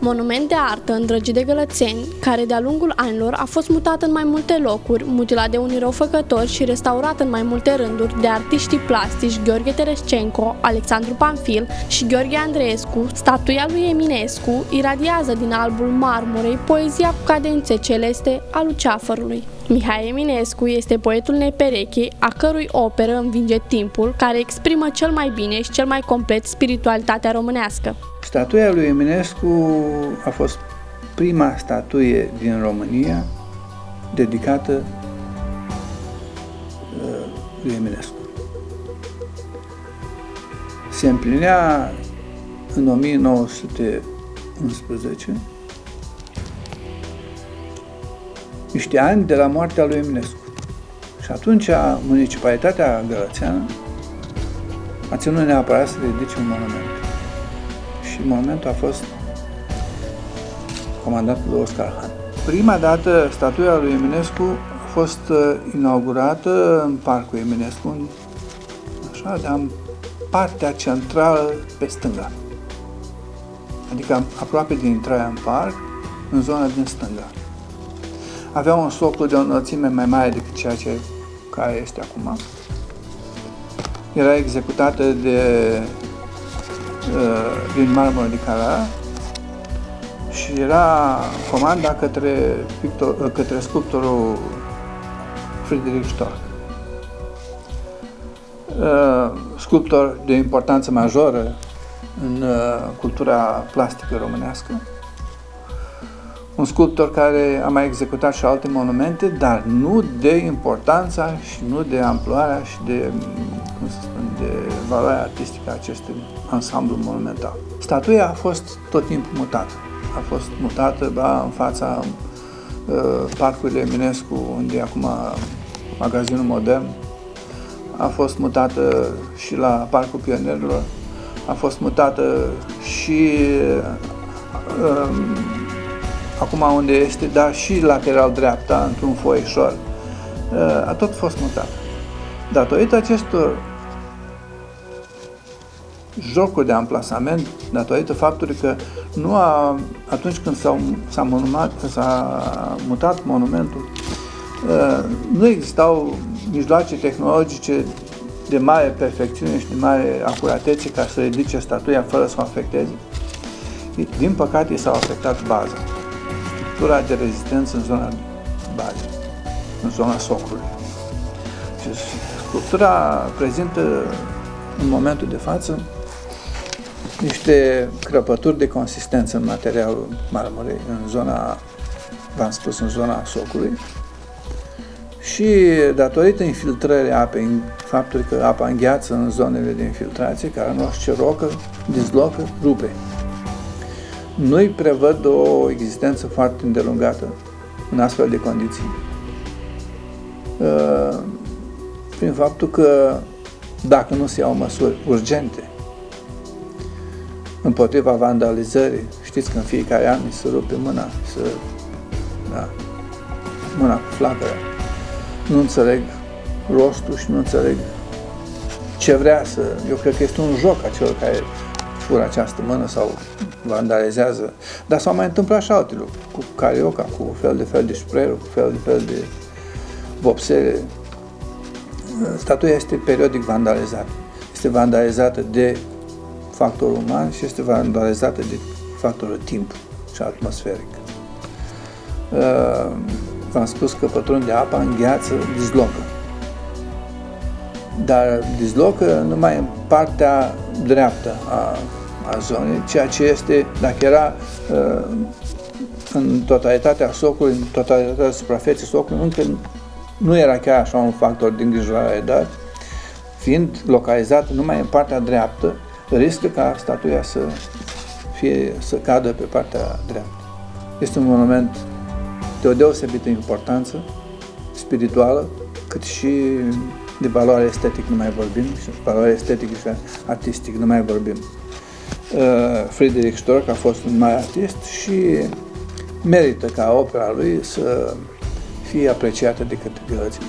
Monument de artă îndrăgit de gălățeni, care de-a lungul anilor a fost mutat în mai multe locuri, mutilat de unii răufăcători și restaurat în mai multe rânduri de artiștii plastici Gheorghe Terescenco, Alexandru Pamfil și Gheorghe Andreescu, statuia lui Eminescu iradiază din albul marmurei poezia cu cadențe celeste a Luceafărului. Mihai Eminescu este poetul nepereche, a cărui operă învinge timpul, care exprimă cel mai bine și cel mai complet spiritualitatea românească. Statuia lui Eminescu a fost prima statuie din România dedicată lui Eminescu. Se împlinea în 1911 niște ani de la moartea lui Eminescu. Și atunci municipalitatea gălățeană a ținut neapărat să ridice un monument. Și monumentul a fost comandat de Oscar Han. Prima dată statuia lui Eminescu a fost inaugurată în Parcul Eminescu, așa, de partea centrală pe stânga. Adică aproape din intrarea în parc, în zona din stânga. Avea un soclu de o înălțime mai mare decât ceea care este acum. Era executată din marmură de Carrara și era comanda către sculptorul Friedrich Storch. Sculptor de importanță majoră în cultura plastică românească. Un sculptor care a mai executat și alte monumente, dar nu de importanța și nu de amploarea și de, de valoarea artistică a acestui ansamblu monumental. Statuia a fost tot timpul mutată. A fost mutată în fața Parcului Eminescu, unde e acum magazinul modern. A fost mutată și la Parcul Pionierilor. A fost mutată și acum unde este, dar și lateral dreapta, într-un foieșor, a tot fost mutat. Datorită acestor jocuri de amplasament, datorită faptului că atunci când s-a mutat monumentul, nu existau mijloace tehnologice de mare perfecțiune și de mare acuratețe ca să ridice statuia fără să o afecteze. Din păcate s-a afectat baza. Structura de rezistență în zona bazei, în zona socului. Și sculptura prezintă în momentul de față niște crăpături de consistență în materialul marmurei, în zona, v-am spus, în zona socului. Și datorită infiltrării apei, faptul că apa îngheață în zonele de infiltrație, care în orice rocă dislocă, rupe. Nu-i prevăd o existență foarte îndelungată în astfel de condiții. Prin faptul că dacă nu se iau măsuri urgente împotriva vandalizării, știți că în fiecare an se rupe mâna, mâna cu flacăra. Nu înțeleg rostul și nu înțeleg ce vrea să... Eu cred că este un joc a celor care fură această mână sau vandalizează, dar s-au mai întâmplat și alte lucruri, cu carioca, cu fel de spray-uri, cu fel de vopsele. Statuia este periodic vandalizată. Este vandalizată de factorul uman și este vandalizată de factorul timp și atmosferic. V-am spus că pătrunde apa, îngheață, dislocă. Dar dislocă numai în partea dreaptă a zonei, ceea ce este, dacă era în totalitatea socului, în totalitatea suprafeței socului, încă nu era chiar așa un factor de îngrijorare, dar fiind localizat numai în partea dreaptă, riscă ca statuia să cadă pe partea dreaptă. Este un monument de o deosebită importanță spirituală, cât și de valoare estetică nu mai vorbim, și valoare estetică și artistic nu mai vorbim. Friedrich Storch a fost un mare artist și merită ca opera lui să fie apreciată de către gălățeni.